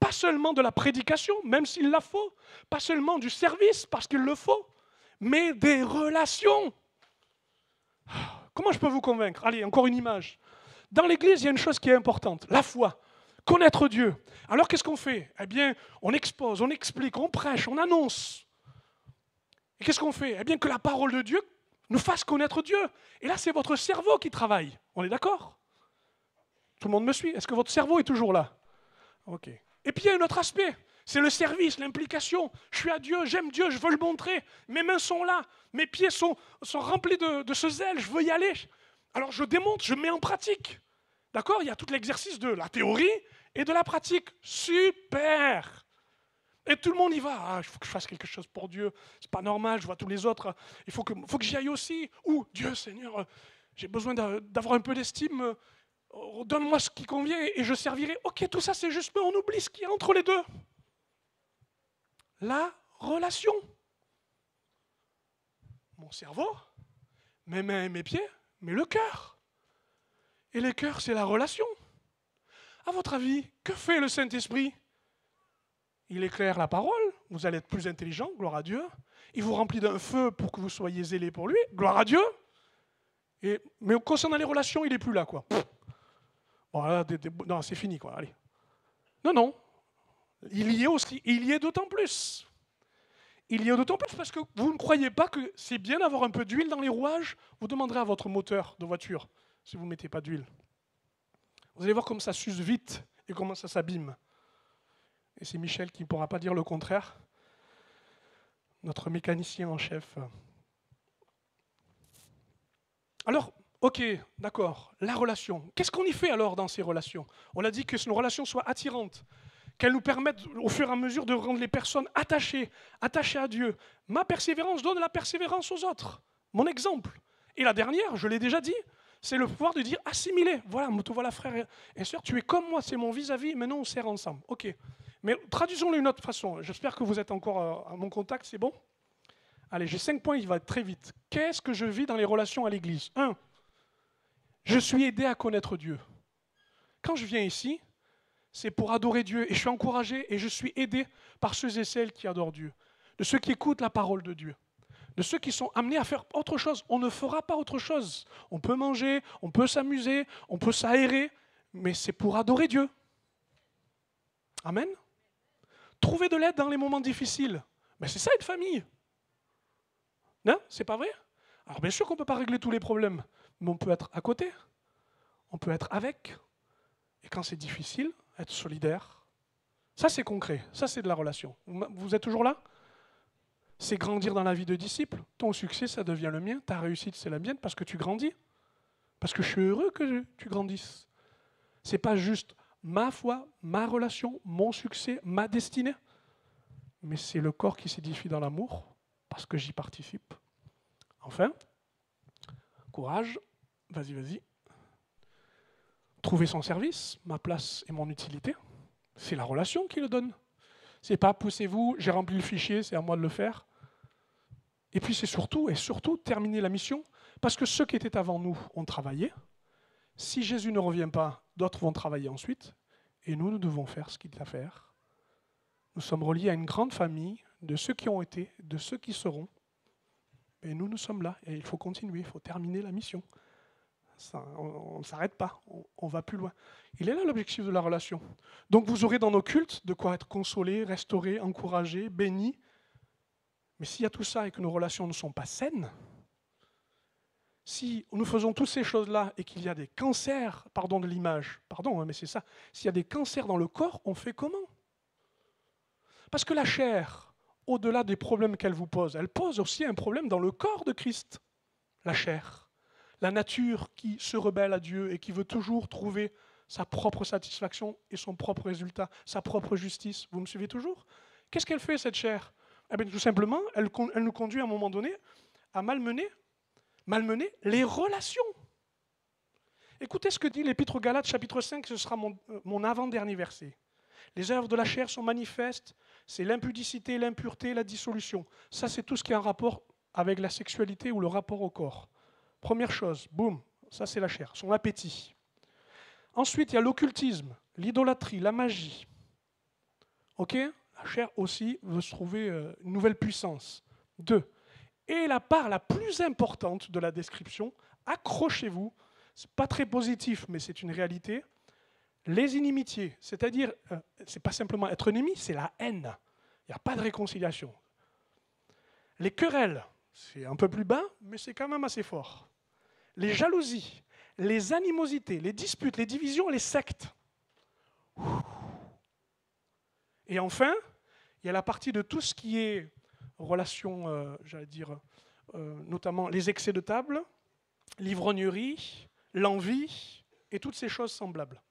Pas seulement de la prédication, même s'il la faut, pas seulement du service, parce qu'il le faut, mais des relations. Comment je peux vous convaincre? Allez, encore une image. Dans l'Église, il y a une chose qui est importante, la foi, connaître Dieu. Alors qu'est-ce qu'on fait? Eh bien, on expose, on explique, on prêche, on annonce. Et qu'est-ce qu'on fait? Eh bien, que la parole de Dieu nous fasse connaître Dieu. Et là, c'est votre cerveau qui travaille. On est d'accord? Tout le monde me suit? Est-ce que votre cerveau est toujours là? Ok. Et puis il y a un autre aspect, c'est le service, l'implication. Je suis à Dieu, j'aime Dieu, je veux le montrer. Mes mains sont là, mes pieds sont remplis de ce zèle, je veux y aller. Alors je démontre, je mets en pratique. D'accord? Il y a tout l'exercice de la théorie et de la pratique. Super! Et tout le monde y va. Ah, il faut que je fasse quelque chose pour Dieu. C'est pas normal, je vois tous les autres. Il faut que j'y aille aussi. Ou Dieu, Seigneur, j'ai besoin d'avoir un peu d'estime. Donne-moi ce qui convient et je servirai. Ok, tout ça c'est juste, mais on oublie ce qu'il y a entre les deux. La relation. Mon cerveau, mes mains et mes pieds, mais le cœur. Et le cœur, c'est la relation. À votre avis, que fait le Saint-Esprit? Il éclaire la parole, vous allez être plus intelligent, gloire à Dieu. Il vous remplit d'un feu pour que vous soyez zélés pour lui, gloire à Dieu. Mais concernant les relations, il n'est plus là, quoi. Bon, là, non, c'est fini, quoi. Allez. Non. Il y est aussi. Il y est d'autant plus. Il y est d'autant plus parce que vous ne croyez pas que c'est bien d'avoir un peu d'huile dans les rouages. Vous demanderez à votre moteur de voiture si vous ne mettez pas d'huile. Vous allez voir comme ça s'use vite et comment ça s'abîme. Et c'est Michel qui ne pourra pas dire le contraire. Notre mécanicien en chef. Alors, ok, d'accord, la relation. Qu'est-ce qu'on y fait alors dans ces relations? On a dit que nos relations soient attirantes, qu'elles nous permettent au fur et à mesure de rendre les personnes attachées à Dieu. Ma persévérance donne la persévérance aux autres. Mon exemple. Et la dernière, je l'ai déjà dit, c'est le pouvoir de dire assimiler. Voilà, te voilà frère et sœur, tu es comme moi, c'est mon vis-à-vis, maintenant on sert ensemble. Ok, mais traduisons-le d'une autre façon. J'espère que vous êtes encore à mon contact, c'est bon? Allez, j'ai 5 points, il va être très vite. Qu'est-ce que je vis dans les relations à l'Église? 1. Je suis aidé à connaître Dieu. Quand je viens ici, c'est pour adorer Dieu et je suis encouragé et je suis aidé par ceux et celles qui adorent Dieu, de ceux qui écoutent la parole de Dieu, de ceux qui sont amenés à faire autre chose. On ne fera pas autre chose. On peut manger, on peut s'amuser, on peut s'aérer, mais c'est pour adorer Dieu. Amen. Trouver de l'aide dans les moments difficiles. Mais c'est ça être famille. Non, c'est pas vrai? Alors bien sûr qu'on ne peut pas régler tous les problèmes, mais on peut être à côté, on peut être avec. Et quand c'est difficile, être solidaire. Ça c'est concret, ça c'est de la relation. Vous êtes toujours là? C'est grandir dans la vie de disciple. Ton succès, ça devient le mien, ta réussite, c'est la mienne parce que tu grandis. Parce que je suis heureux que tu grandisses. C'est pas juste ma foi, ma relation, mon succès, ma destinée. Mais c'est le corps qui s'édifie dans l'amour, parce que j'y participe. Enfin, courage, vas-y. Trouver son service, ma place et mon utilité, c'est la relation qui le donne. C'est pas poussez-vous, j'ai rempli le fichier, c'est à moi de le faire. Et puis c'est surtout terminer la mission, parce que ceux qui étaient avant nous ont travaillé. Si Jésus ne revient pas, d'autres vont travailler ensuite, et nous devons faire ce qu'il a à faire. Nous sommes reliés à une grande famille de ceux qui ont été, de ceux qui seront. Et nous sommes là, et il faut continuer, il faut terminer la mission. Ça, on ne s'arrête pas, on va plus loin. Il est là l'objectif de la relation. Donc vous aurez dans nos cultes de quoi être consolé, restauré, encouragé, béni. Mais s'il y a tout ça et que nos relations ne sont pas saines, si nous faisons toutes ces choses-là et qu'il y a des cancers, pardon de l'image, pardon, mais c'est ça, s'il y a des cancers dans le corps, on fait comment? Parce que la chair, au-delà des problèmes qu'elle vous pose, elle pose aussi un problème dans le corps de Christ. La chair, la nature qui se rebelle à Dieu et qui veut toujours trouver sa propre satisfaction et son propre résultat, sa propre justice. Vous me suivez toujours? Qu'est-ce qu'elle fait, cette chair? Eh bien, tout simplement, elle nous conduit à un moment donné à malmener les relations. Écoutez ce que dit l'Épître aux Galates, chapitre 5, ce sera mon avant-dernier verset. Les œuvres de la chair sont manifestes, c'est l'impudicité, l'impureté, la dissolution. Ça, c'est tout ce qui a un rapport avec la sexualité ou le rapport au corps. Première chose, boum, ça c'est la chair, son appétit. Ensuite, il y a l'occultisme, l'idolâtrie, la magie. Ok? La chair aussi veut se trouver une nouvelle puissance. 2. Et la part la plus importante de la description, accrochez-vous, c'est pas très positif, mais c'est une réalité. Les inimitiés, c'est-à-dire, c'est pas simplement être ennemi, c'est la haine. Il n'y a pas de réconciliation. Les querelles, c'est un peu plus bas, mais c'est quand même assez fort. Les jalousies, les animosités, les disputes, les divisions, les sectes. Et enfin, il y a la partie de tout ce qui est relation, notamment les excès de table, l'ivrognerie, l'envie et toutes ces choses semblables.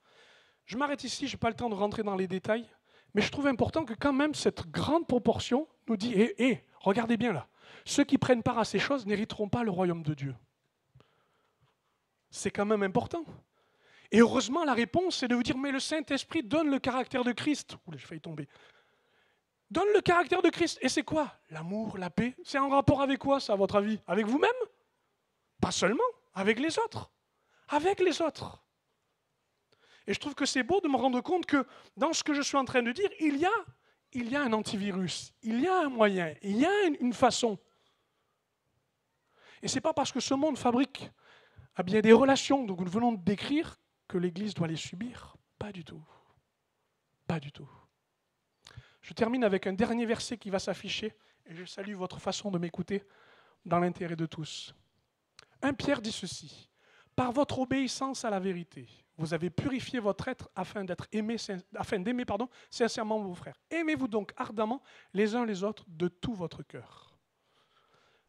Je m'arrête ici, je n'ai pas le temps de rentrer dans les détails, mais je trouve important que quand même cette grande proportion nous dit « regardez bien là, ceux qui prennent part à ces choses n'hériteront pas le royaume de Dieu. » C'est quand même important. Et heureusement, la réponse, c'est de vous dire « mais le Saint-Esprit donne le caractère de Christ. » Oula, j'ai failli tomber. Donne le caractère de Christ. Et c'est quoi? L'amour, la paix. C'est en rapport avec quoi, ça, à votre avis? Avec vous-même? Pas seulement, avec les autres. Avec les autres. Et je trouve que c'est beau de me rendre compte que dans ce que je suis en train de dire, il y a un antivirus, il y a un moyen, il y a une façon. Et ce n'est pas parce que ce monde fabrique bien des relations dont nous venons de décrire que l'Église doit les subir. Pas du tout. Pas du tout. Je termine avec un dernier verset qui va s'afficher, et je salue votre façon de m'écouter dans l'intérêt de tous. 1 Pierre dit ceci: « Par votre obéissance à la vérité, vous avez purifié votre être afin d'aimer sincèrement vos frères. Aimez-vous donc ardemment les uns les autres de tout votre cœur. »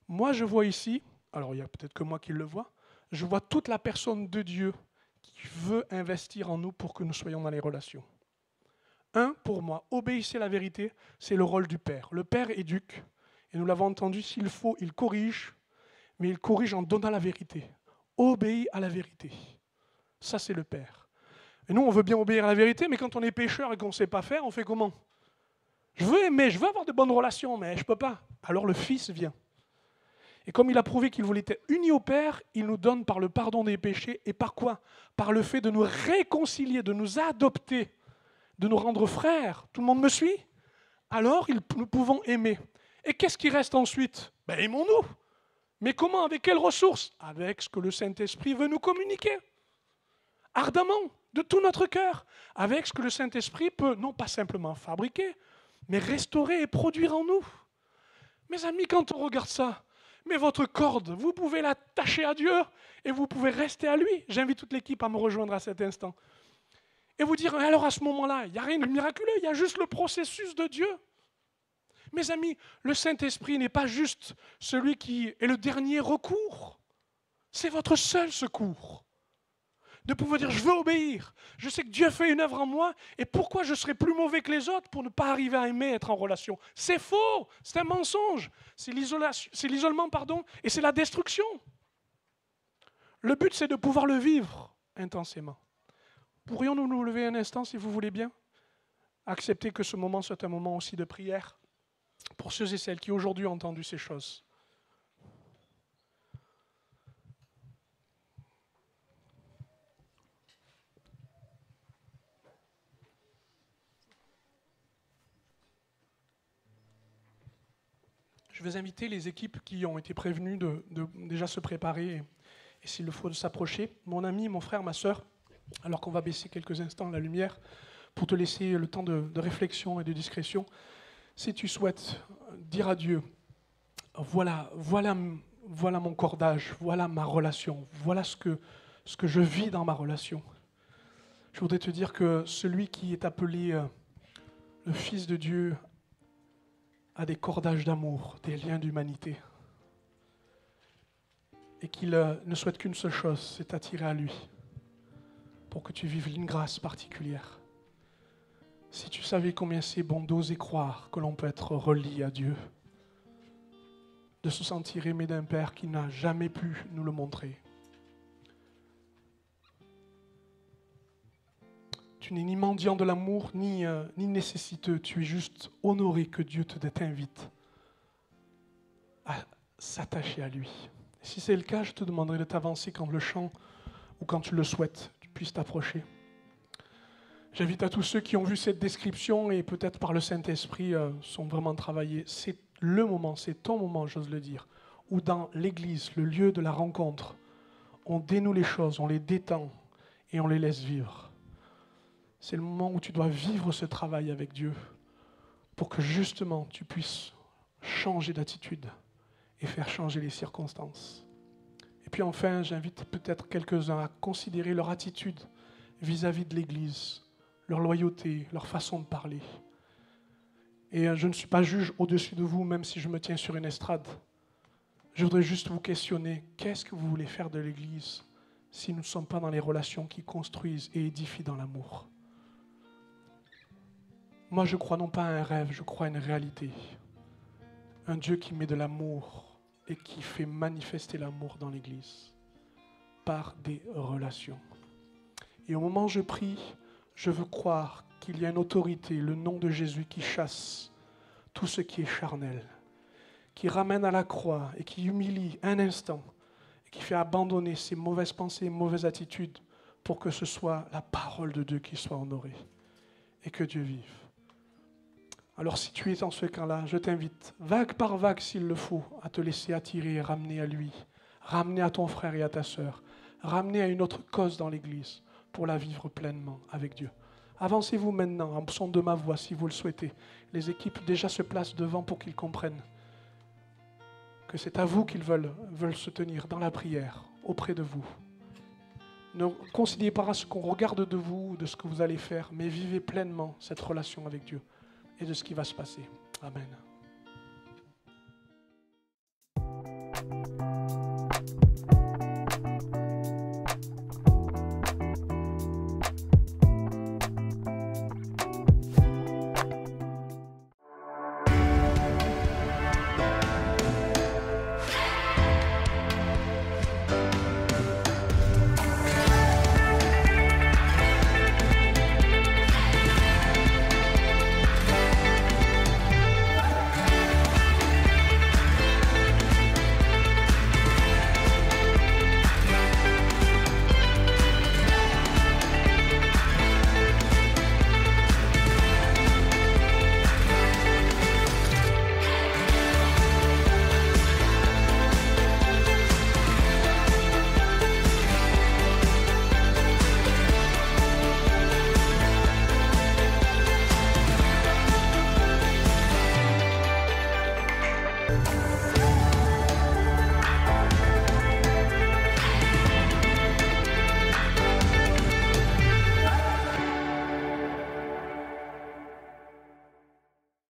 Moi, je vois ici, alors il y a peut-être que moi qui le vois, je vois toute la personne de Dieu qui veut investir en nous pour que nous soyons dans les relations. Pour moi, obéissez à la vérité, c'est le rôle du Père. Le Père éduque, et nous l'avons entendu, s'il faut, il corrige, mais il corrige en donnant la vérité. Obéis à la vérité. Ça, c'est le Père. Et nous, on veut bien obéir à la vérité, mais quand on est pécheur et qu'on ne sait pas faire, on fait comment? Je veux aimer, je veux avoir de bonnes relations, mais je ne peux pas. Alors le Fils vient. Et comme il a prouvé qu'il voulait être uni au Père, il nous donne par le pardon des péchés. Et par quoi? Par le fait de nous réconcilier, de nous adopter, de nous rendre frères. Tout le monde me suit? Alors nous pouvons aimer. Et qu'est-ce qui reste ensuite? Aimons-nous. Mais comment? Avec quelles ressources? Avec ce que le Saint-Esprit veut nous communiquer. Ardemment, de tout notre cœur. Avec ce que le Saint-Esprit peut, non pas simplement fabriquer, mais restaurer et produire en nous. Mes amis, quand on regarde ça, mais votre corde, vous pouvez l'attacher à Dieu et vous pouvez rester à lui. J'invite toute l'équipe à me rejoindre à cet instant. Et vous dire, alors à ce moment-là, il n'y a rien de miraculeux, il y a juste le processus de Dieu. Mes amis, le Saint-Esprit n'est pas juste celui qui est le dernier recours. C'est votre seul secours. De pouvoir dire, je veux obéir. Je sais que Dieu fait une œuvre en moi et pourquoi je serais plus mauvais que les autres pour ne pas arriver à aimer être en relation. C'est faux, c'est un mensonge. C'est l'isolement, et c'est la destruction. Le but, c'est de pouvoir le vivre intensément. Pourrions-nous nous lever un instant, si vous voulez bien? Accepter que ce moment soit un moment aussi de prière pour ceux et celles qui aujourd'hui ont entendu ces choses. Je vais inviter les équipes qui ont été prévenues de déjà se préparer et s'il le faut de s'approcher. Mon ami, mon frère, ma sœur, alors qu'on va baisser quelques instants la lumière pour te laisser le temps de réflexion et de discrétion. Si tu souhaites dire à Dieu, voilà mon cordage, voilà ma relation, voilà ce que je vis dans ma relation. Je voudrais te dire que celui qui est appelé le Fils de Dieu a des cordages d'amour, des liens d'humanité. Et qu'il ne souhaite qu'une seule chose, c'est t'attirer à lui, pour que tu vives une grâce particulière. Si tu savais combien c'est bon d'oser croire que l'on peut être relié à Dieu, de se sentir aimé d'un Père qui n'a jamais pu nous le montrer. Tu n'es ni mendiant de l'amour, ni nécessiteux. Tu es juste honoré que Dieu t'invite à s'attacher à lui. Et si c'est le cas, je te demanderai de t'avancer quand le chant ou quand tu le souhaites, tu puisses t'approcher. J'invite à tous ceux qui ont vu cette description et peut-être par le Saint-Esprit sont vraiment travaillés. C'est le moment, c'est ton moment, j'ose le dire, où dans l'Église, le lieu de la rencontre, on dénoue les choses, on les détend et on les laisse vivre. C'est le moment où tu dois vivre ce travail avec Dieu pour que justement tu puisses changer d'attitude et faire changer les circonstances. Et puis enfin, j'invite peut-être quelques-uns à considérer leur attitude vis-à-vis de l'Église, leur loyauté, leur façon de parler. Et je ne suis pas juge au-dessus de vous, même si je me tiens sur une estrade. Je voudrais juste vous questionner, qu'est-ce que vous voulez faire de l'Église si nous ne sommes pas dans les relations qui construisent et édifient dans l'amour? Moi, je crois non pas à un rêve, je crois à une réalité. Un Dieu qui met de l'amour et qui fait manifester l'amour dans l'Église par des relations. Et au moment où je prie, je veux croire qu'il y a une autorité, le nom de Jésus qui chasse tout ce qui est charnel, qui ramène à la croix et qui humilie un instant, et qui fait abandonner ses mauvaises pensées, mauvaises attitudes, pour que ce soit la parole de Dieu qui soit honorée et que Dieu vive. Alors si tu es dans ce camp-là, je t'invite, vague par vague s'il le faut, à te laisser attirer et ramener à lui, ramener à ton frère et à ta sœur, ramener à une autre cause dans l'Église pour la vivre pleinement avec Dieu. Avancez-vous maintenant, en son de ma voix, si vous le souhaitez. Les équipes déjà se placent devant pour qu'ils comprennent que c'est à vous qu'ils veulent se tenir dans la prière, auprès de vous. Ne considérez pas ce qu'on regarde de vous, de ce que vous allez faire, mais vivez pleinement cette relation avec Dieu et de ce qui va se passer. Amen.